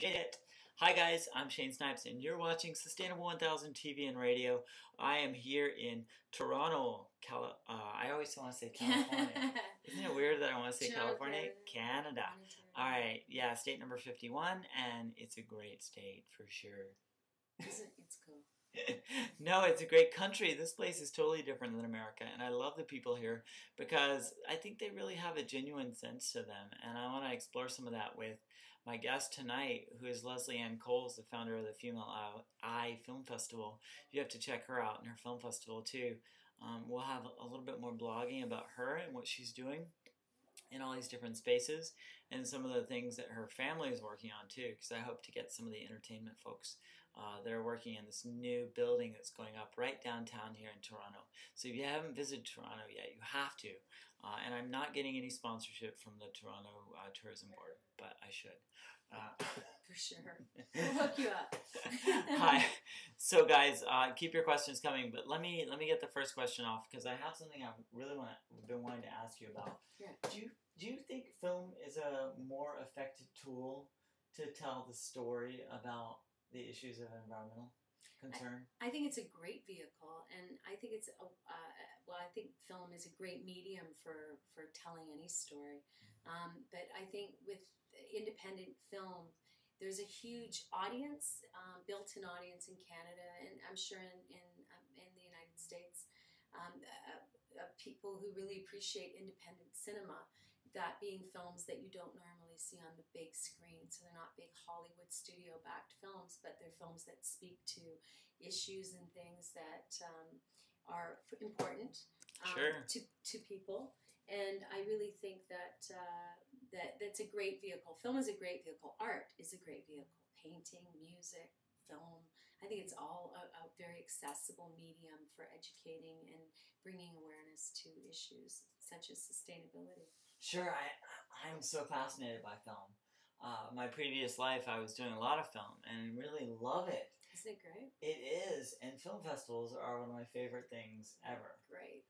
It. Hi guys, I'm Shane Snipes and you're watching Sustainable 1000 TV and Radio. I am here in Toronto, I always want to say California. Isn't it weird that I want to say California? Canada. Alright, yeah, state number 51, and it's a great state for sure. It's cool. No, it's a great country. This place is totally different than America, and I love the people here because I think they really have a genuine sense to them, and I want to explore some of that with my guest tonight, who is Leslie Ann Coles, the founder of the Female Eye Film Festival. You have to check her out and her film festival too. We'll have a little bit more blogging about her and what she's doing in all these different spaces, and some of the things that her family is working on too, because I hope to get some of the entertainment folks that are working in this new building that's going up right downtown here in Toronto. So if you haven't visited Toronto yet, you have to. And I'm not getting any sponsorship from the Toronto Tourism Board, but I should. For sure. We'll hook you up. Hi. So guys, keep your questions coming, but let me get the first question off, because I have something I really been wanting to ask you about. Yeah. Do you think film is a more effective tool to tell the story about the issues of environmental concern? I think it's a great vehicle, and I think it's I think film is a great medium for telling any story. But I think with independent film, there's a huge audience, built-in audience in Canada, and I'm sure in the United States, people who really appreciate independent cinema, that being films that you don't normally see on the big screen. So they're not big Hollywood studio-backed films, but they're films that speak to issues and things that are important to people. And I really think that that's a great vehicle. Film is a great vehicle. Art is a great vehicle. Painting, music, film. I think it's all a very accessible medium for educating and bringing awareness to issues such as sustainability. Sure, I'm so fascinated by film. My previous life, I was doing a lot of film and really love it. Isn't it great? It is, and film festivals are one of my favorite things ever. Great.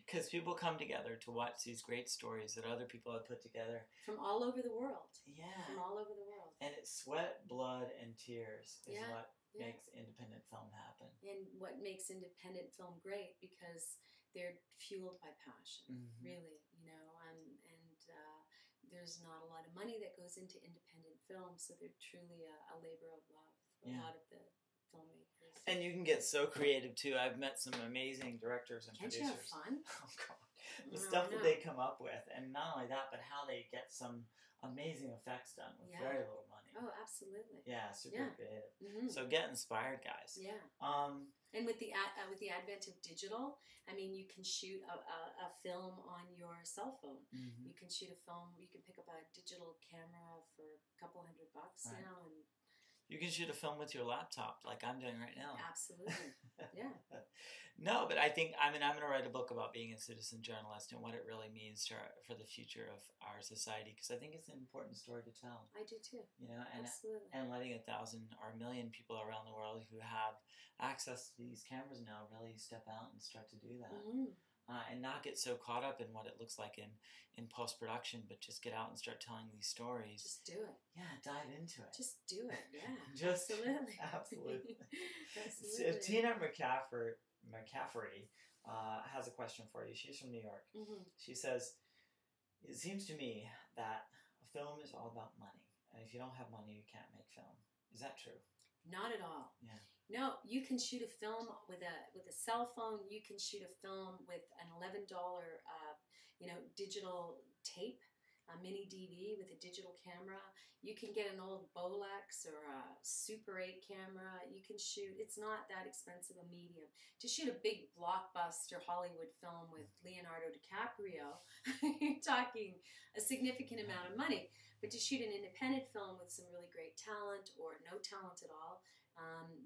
Because people come together to watch these great stories that other people have put together. From all over the world. Yeah. From all over the world. And it's sweat, blood, and tears is what Yeah. makes independent film happen. And what makes independent film great, because they're fueled by passion, really, you know, and there's not a lot of money that goes into independent film, so they're truly a labor of love for a lot of the filmmakers. And you can get so creative too. I've met some amazing directors and producers. producers. Can't you have fun? Oh God, the stuff that they come up with, and not only that, but how they get some amazing effects done with very little money. Oh, absolutely. Yeah, super creative. Mm-hmm. So get inspired, guys. Yeah. And with the advent of digital, I mean, you can shoot a film on your cell phone. You can shoot a film. You can pick up a digital camera for a couple $100 now, and you can shoot a film with your laptop, like I'm doing right now. Absolutely. Yeah. No, but I think, I'm going to write a book about being a citizen journalist and what it really means for the future of our society, because I think it's an important story to tell. I do too. You know, and absolutely. And letting 1,000 or 1 million people around the world who have access to these cameras now really step out and start to do that. And not get so caught up in what it looks like in post-production, but just get out and start telling these stories. Just do it. Yeah, dive into it. Just do it, yeah. Absolutely. Absolutely. So, Tina McCaffrey has a question for you. She's from New York. She says, it seems to me that a film is all about money. And if you don't have money, you can't make film. Is that true? Not at all. Yeah. No, you can shoot a film with a cell phone. You can shoot a film with an $11, digital tape, a mini DV with a digital camera. You can get an old Bolex or a Super 8 camera. You can shoot. It's not that expensive a medium. To shoot a big blockbuster Hollywood film with Leonardo DiCaprio, you're talking a significant amount of money. But to shoot an independent film with some really great talent or no talent at all,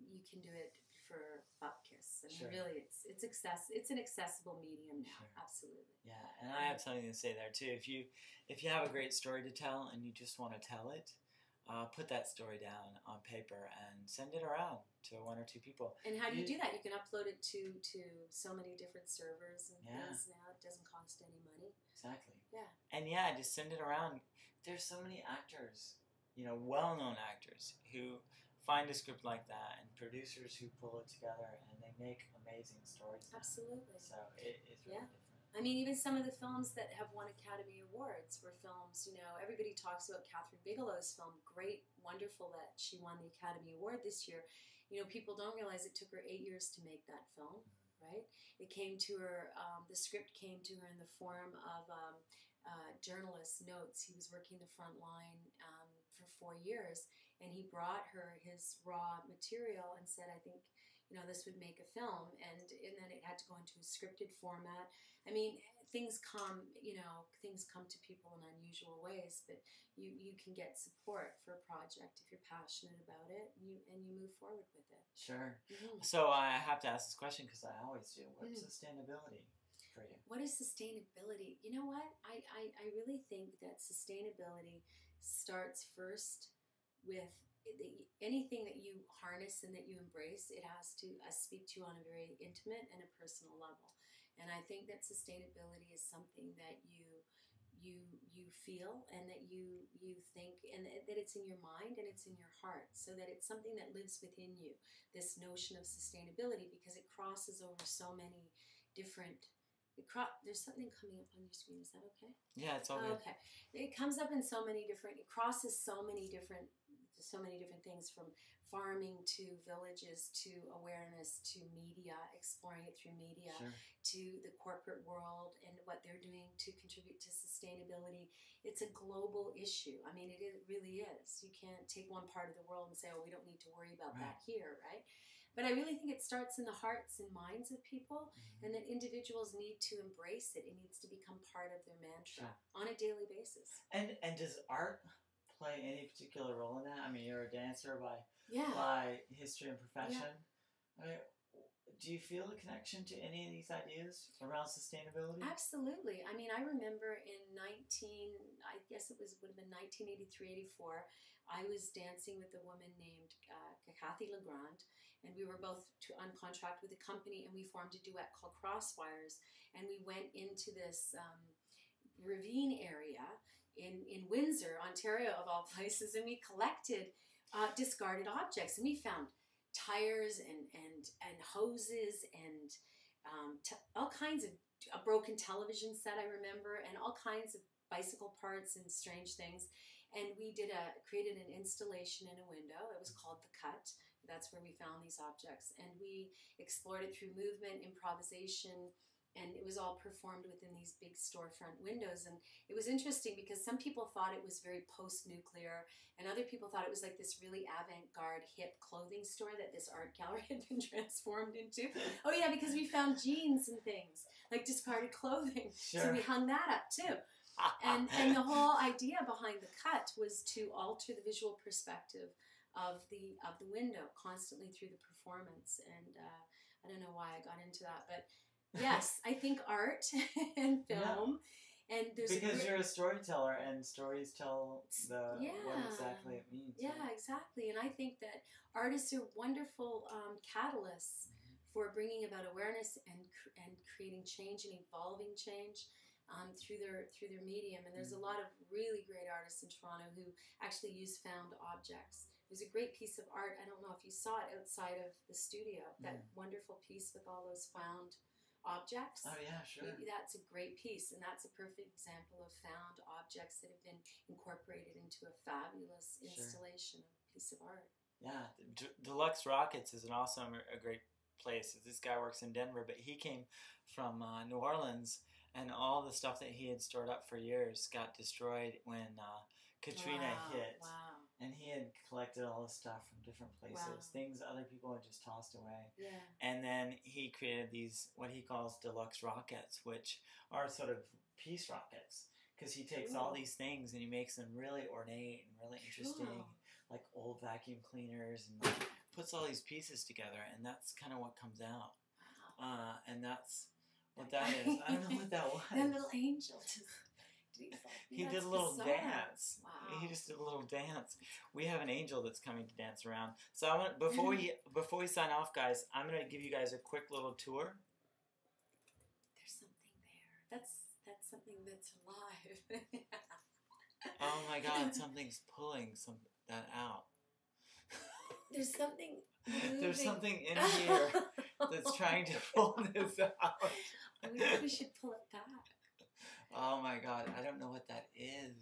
you can do it for butt kiss. I mean, really, it's an accessible medium now. Absolutely. Yeah, and I have something to say there too. If you have a great story to tell and you just want to tell it, put that story down on paper and send it around to 1 or 2 people. And how do you do that? You can upload it to so many different servers and things now. It doesn't cost any money. Exactly. Yeah. And just send it around. There's so many actors well-known actors who find a script like that, and producers who pull it together, and they make amazing stories. Absolutely. So it's really different. I mean, even some of the films that have won Academy Awards were films, everybody talks about Catherine Bigelow's film. Great, wonderful that she won the Academy Award this year. People don't realize it took her 8 years to make that film, right? It came to her, the script came to her in the form of journalist notes. He was working the front line for 4 years, and he brought her his raw material and said, I think, this would make a film, and then it had to go into a scripted format. I mean, things come to people in unusual ways, but you can get support for a project if you're passionate about it, and you move forward with it. Sure. Mm-hmm. So I have to ask this question because I always do. What's sustainability for you? What is sustainability? You know what? I really think that sustainability starts first with anything that you harness and that you embrace. It has to speak to you on a very intimate and a personal level. And I think that sustainability is something that you feel, and that you think, and that it's in your mind and it's in your heart, so that it's something that lives within you, this notion of sustainability, because it crosses over so many different there's something coming up on your screen. Is that okay? Yeah, it's all good. Okay. It comes up in so many different, it crosses so many different things, from farming to villages to awareness to media, exploring it through media, Sure. to the corporate world and what they're doing to contribute to sustainability. It's a global issue. I mean, it really is. You can't take one part of the world and say, oh, we don't need to worry about that here, right? But I really think it starts in the hearts and minds of people, and that individuals need to embrace it. It needs to become part of their mantra on a daily basis. And does art play any particular role in that? I mean, you're a dancer by history and profession. Yeah. I mean, do you feel a connection to any of these ideas around sustainability? Absolutely. I mean, I remember in I guess it would have been 1983, 84, I was dancing with a woman named Kathy Legrand, and we were both on contract with a company, and we formed a duet called Crosswires, and we went into this ravine area in Windsor, Ontario, of all places, and we collected discarded objects, and we found tires and hoses and all kinds of a broken television set, I remember, and all kinds of bicycle parts and strange things. And we created an installation in a window. It was called The Cut. That's where we found these objects, and we explored it through movement, improvisation, and it was all performed within these big storefront windows. And it was interesting because some people thought it was very post-nuclear, and other people thought it was like this really avant-garde hip clothing store that this art gallery had been transformed into. Oh yeah, because we found jeans and things, like discarded clothing. Sure. So we hung that up too. And the whole idea behind The Cut was to alter the visual perspective of the window constantly through the performance. And I don't know why I got into that, but yes, I think art and film, and there's because you're a storyteller, and stories tell what exactly it means. Yeah, exactly. And I think that artists are wonderful catalysts for bringing about awareness and creating change and evolving change through their medium. And there's a lot of really great artists in Toronto who actually use found objects. There's a great piece of art. I don't know if you saw it outside of the studio. That wonderful piece with all those found objects. Oh yeah, sure. That's a great piece, and that's a perfect example of found objects that have been incorporated into a fabulous installation, a piece of art. Yeah, Deluxe Rockets is a great place. This guy works in Denver, but he came from New Orleans, and all the stuff that he had stored up for years got destroyed when Katrina hit. Wow. And he had collected all this stuff from different places, things other people had just tossed away. Yeah. And then he created these, what he calls deluxe rockets, which are sort of peace rockets. Because he takes all these things and he makes them really ornate and really interesting, like old vacuum cleaners, and puts all these pieces together, and that's kind of what comes out. Wow. And that's what that is. I don't know what that was. That little angel just... He did a little dance. Wow. He just did a little dance. We have an angel that's coming to dance around. So I want before we sign off, guys, I'm gonna give you guys a quick little tour. There's something there. That's something that's alive. Oh my God! Something's pulling some. that out. There's something moving. There's something in here that's trying to pull this out. Maybe we should pull it back. Oh my God, I don't know what that is.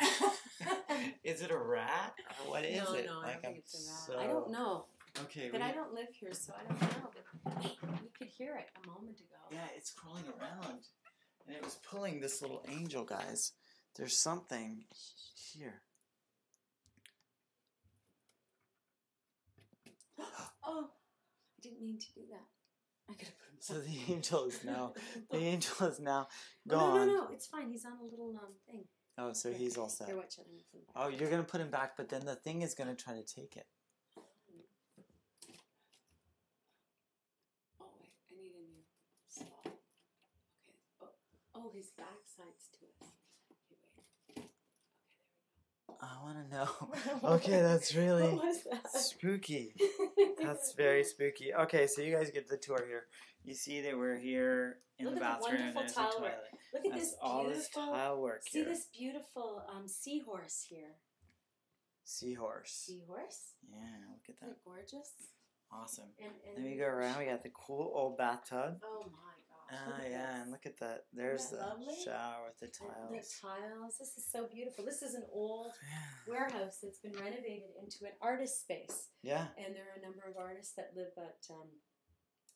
Is it a rat? Or what is no, it? No, I don't think it's a rat. So... I don't know. Okay. But I don't live here, so I don't know. But we could hear it a moment ago. Yeah, it's crawling around. And it was pulling this little angel, guys. There's something here. Oh, I didn't mean to do that. I gotta put him So the angel is now gone. Oh, no, it's fine. He's on a little thing. Oh, so he's all set. Here, watch it. I'm gonna put him back. Oh, you're gonna put him back, but then the thing is gonna try to take it. Oh wait, I need a new spot. Okay. Oh, his backside's to us. Okay, wait. Okay, I want to know. there we go. Okay, that's really What was that? spooky. That's very spooky. Okay, so you guys get the tour here. You see that we're here in Look the at the bathroom and wonderful there's a tile toilet. work. Look at That's this all beautiful. this tile work See here. this beautiful seahorse here. Seahorse. Seahorse. Yeah, look at Isn't that. it gorgeous? Awesome. And Then we go around. We got the cool old bathtub. Oh my gosh. Ah, look at yeah, this. and look at that. There's Isn't the that lovely? shower with the And the tiles. tiles. This is so beautiful. This is an old Yeah. warehouse that's been renovated into an artist space. Yeah, And there are a number of artists that live at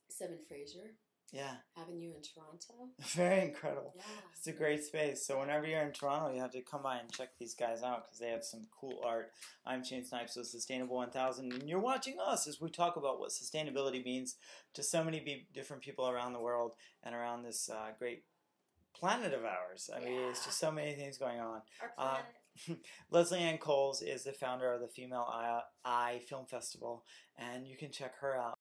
7 Fraser yeah. Avenue in Toronto. Very incredible. Yeah. It's a great space. So whenever you're in Toronto, you have to come by and check these guys out because they have some cool art. I'm Shane Snipes with Sustainable 1000, and you're watching us as we talk about what sustainability means to so many different people around the world and around this great planet of ours. I mean, it's just so many things going on. Our planet. Leslie Ann Coles is the founder of the Female Eye Film Festival, and you can check her out